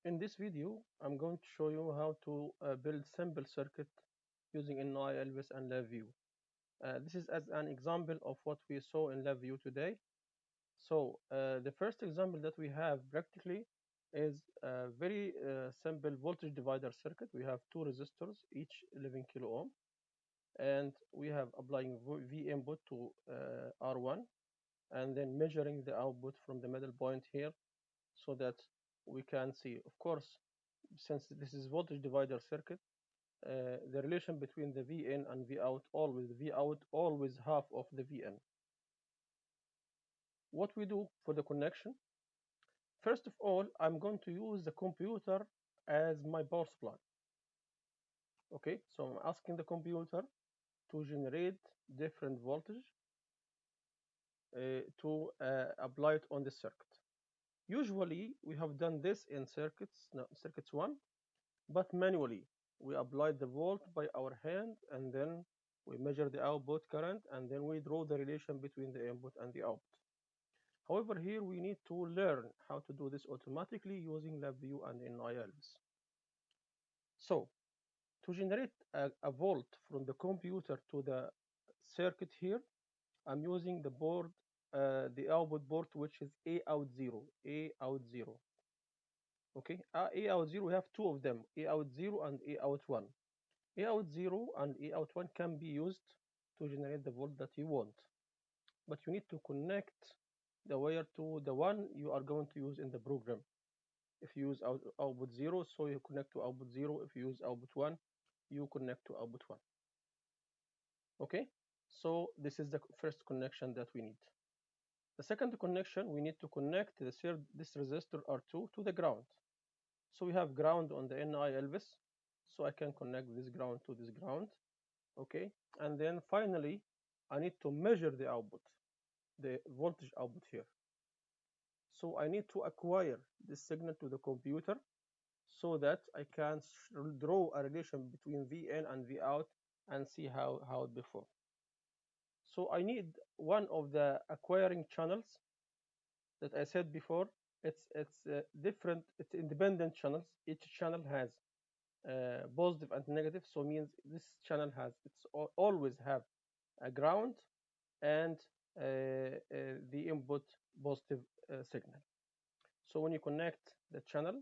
In this video, I'm going to show you how to build simple circuit using NI, Elvis, and LabVIEW. This is as an example of what we saw in LabVIEW today. So the first example that we have practically is a very simple voltage divider circuit. We have two resistors, each 11 kilo ohm, and we have applying V input to R1, and then measuring the output from the middle point here so that we can see. Of course, since this is voltage divider circuit, the relation between the Vin and Vout always half of the Vn. What we do for the connection, first of all, I'm going to use the computer as my power supply. Okay, so I'm asking the computer to generate different voltage to apply it on the circuit. Usually, we have done this in circuits 1, but manually. We apply the volt by our hand, and then we measure the output current, and then we draw the relation between the input and the output. However, here we need to learn how to do this automatically using LabVIEW and NILs. So, to generate a volt from the computer to the circuit here, I'm using the output port, which is A out 0, A out 0. Okay, A out 0, we have two of them, A out 0 and A out 1. A out 0 and A out 1 can be used to generate the volt that you want, but you need to connect the wire to the one you are going to use in the program. If you use output 0, so you connect to output 0. If you use output 1, you connect to output 1. Okay, so this is the first connection that we need. The second connection, we need to connect this resistor R2 to the ground. So we have ground on the NI Elvis, so I can connect this ground to this ground. Okay, and then finally I need to measure the output, the voltage output here. So I need to acquire this signal to the computer so that I can draw a relation between Vn and Vout and see how it performs. So I need one of the acquiring channels that I said before. It's independent channels. Each channel has positive and negative, so means this channel has always have a ground and the input positive signal. So when you connect the channel,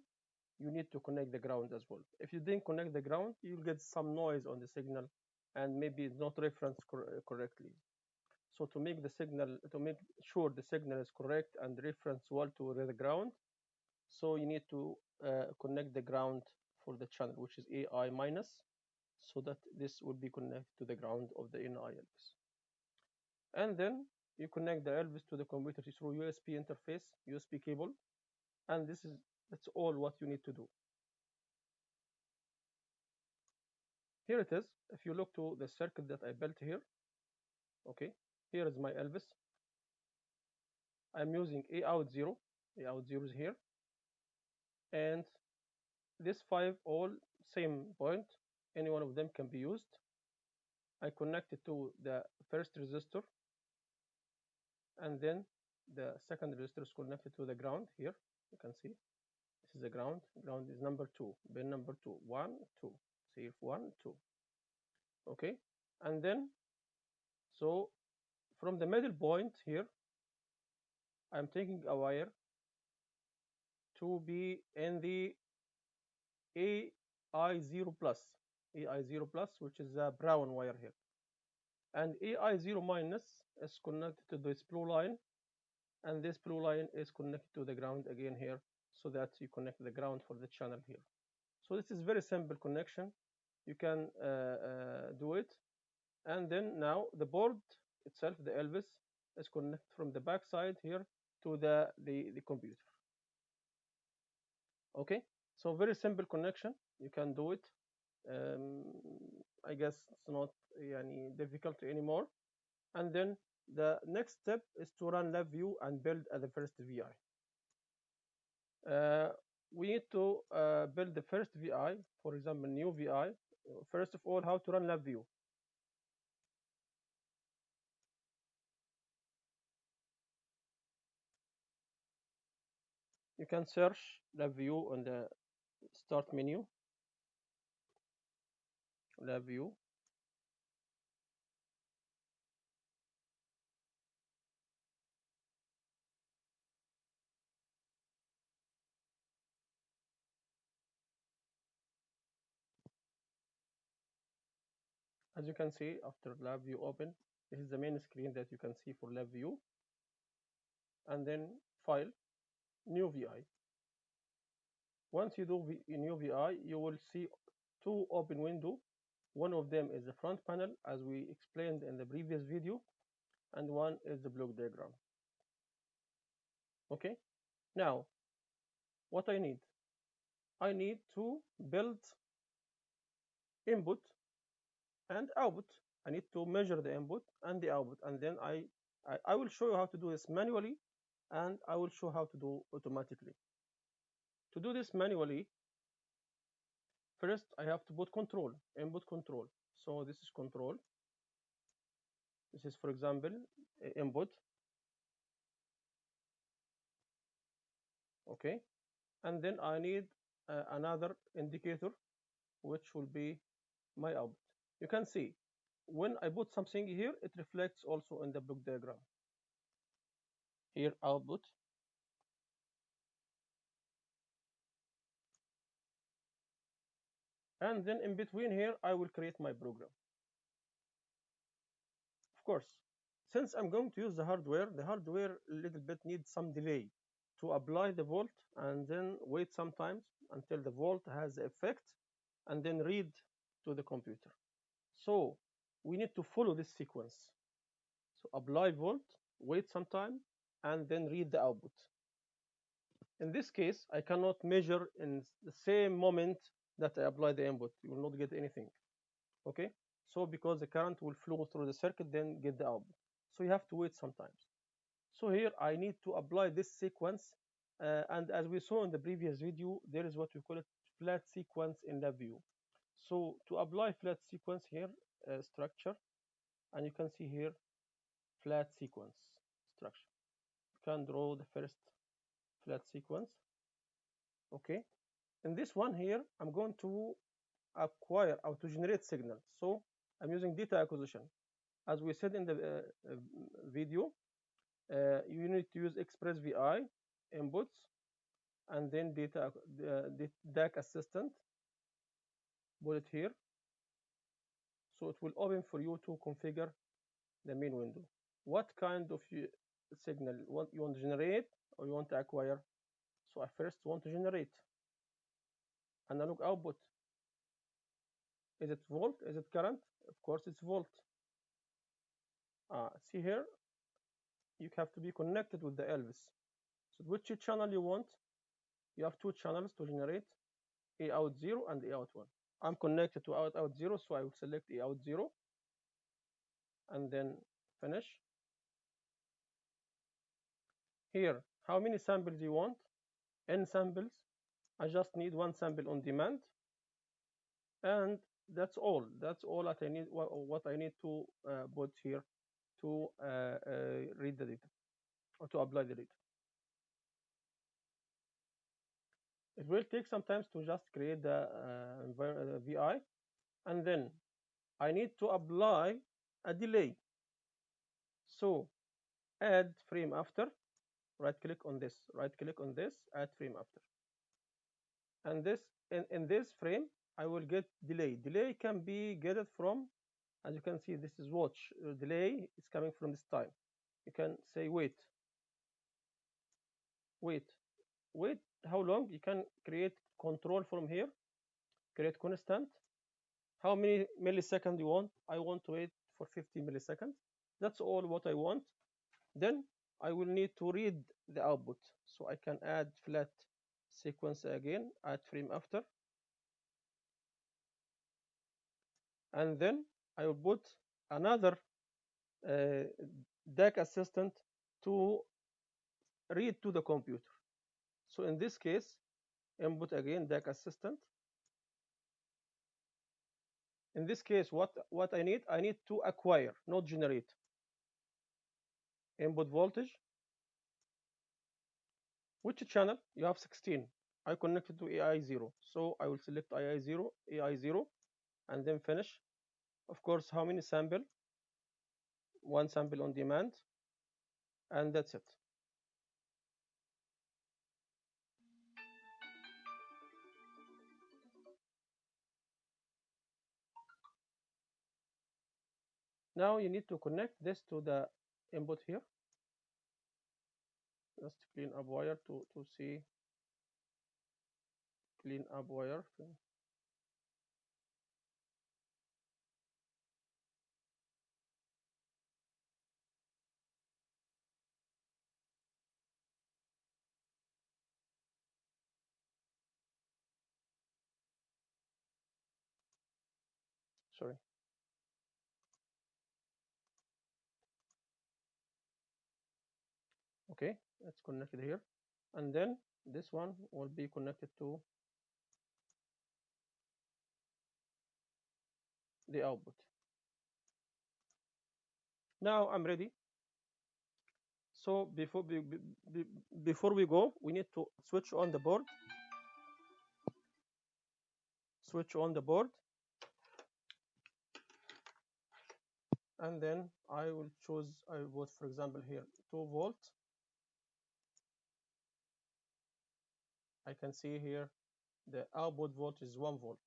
you need to connect the ground as well. If you didn't connect the ground, you'll get some noise on the signal and maybe it's not referenced correctly. So to make sure the signal is correct and reference well to the ground, so you need to connect the ground for the channel, which is AI minus, so that this will be connected to the ground of the NI Elvis. And then you connect the Elvis to the computer through USB interface, USB cable, and that's all what you need to do. Here it is. If you look to the circuit that I built here, okay, here is my Elvis. I'm using A out 0. A out 0 is here, and this 5 all same point. Any one of them can be used. I connect it to the first resistor, and then the second resistor is connected to the ground here. You can see this is the ground. Ground is number 2, pin number 2, 1, 2. See if 1, 2. Okay, and then so from the middle point here, I'm taking a wire to be in the AI0 plus, AI0 plus, which is a brown wire here, and AI0 minus is connected to this blue line, and this blue line is connected to the ground again here, so that you connect the ground for the channel here. So this is very simple connection. You can do it, and then now the board itself, the Elvis, is connected from the back side here to the computer. Okay, so very simple connection. You can do it. I guess it's not difficult anymore. And then the next step is to run LabVIEW and build the first VI. We need to build the first VI, for example, new VI. First of all, how to run LabVIEW. You can search LabVIEW on the Start menu, lab view. As you can see, after lab view open, this is the main screen that you can see for lab view. And then file, new VI. Once you do new VI, you will see two open windows. One of them is the front panel, as we explained in the previous video, and one is the block diagram. Okay, now what I need? I need to build input and output. I need to measure the input and the output, and then I will show you how to do this manually, and I will show how to do automatically. To do this manually, first I have to put control, input control. So this is control. This is, for example, input. Okay, and then I need another indicator, which will be my output. You can see when I put something here, it reflects also in the block diagram. Here, output. And then in between here, I will create my program. Of course, since I'm going to use the hardware a little bit needs some delay to apply the volt and then wait sometimes until the volt has the effect and then read to the computer. So we need to follow this sequence. So apply volt, wait some time, and then read the output. In this case, I cannot measure in the same moment that I apply the input. You will not get anything. Okay? So because the current will flow through the circuit, then get the output. So you have to wait sometimes. So here I need to apply this sequence. And as we saw in the previous video, there is what we call it flat sequence in LabVIEW. So to apply flat sequence here, structure, and you can see here flat sequence structure. You can draw the first flat sequence. Okay. In this one here, I'm going to acquire or to generate signal. So I'm using data acquisition. As we said in the video, you need to use Express VI inputs and then data DAC assistant. Put it here. So it will open for you to configure the main window. What kind of signal you want to generate or you want to acquire? So I first want to generate analog output. Is it volt? Is it current? Of course it's volt. See here, you have to be connected with the Elvis. So which channel you want? You have two channels to generate, A out 0 and A out 1. I'm connected to out 0, so I will select A out 0 and then finish. Here, how many samples you want? N samples. I just need one sample on demand. And that's all. That's all that I need. What I need to put here to read the data or to apply the data. It will take some time to just create the VI, and then I need to apply a delay. So add frame after, right click on this, add frame after. And this in this frame, I will get delay. Delay can be gathered from, as you can see, this is watch. Delay is coming from this time. You can say wait. How long? You can create control from here, create constant. How many milliseconds you want? I want to wait for 50 milliseconds. That's all what I want. Then I will need to read the output. So I can add flat sequence again, add frame after. And then I will put another DAC assistant to read to the computer. So in this case, input again DAC assistant. In this case, what I need to acquire, not generate. Input voltage. Which channel? You have 16. I connected to AI0. So I will select AI0, and then finish. Of course, how many sample? One sample on demand, and that's it. Now you need to connect this to the input here. Just clean up wire to see clean up wire. Sorry. Okay, it's connected here. And then this one will be connected to the output. Now I'm ready. So before we go, we need to switch on the board, and then I will choose, I would, for example, here 2 volt. I can see here the output voltage is 1 volt.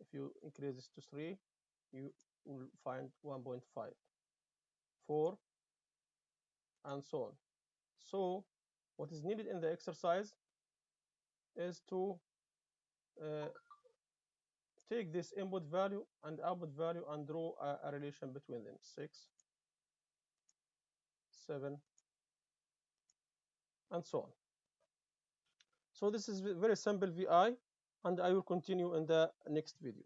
If you increase this to 3, you will find 1.5, 4, and so on. So what is needed in the exercise is to uh, take this input value and output value and draw a relation between them, 6, 7, and so on. So this is very simple VI, and I will continue in the next video.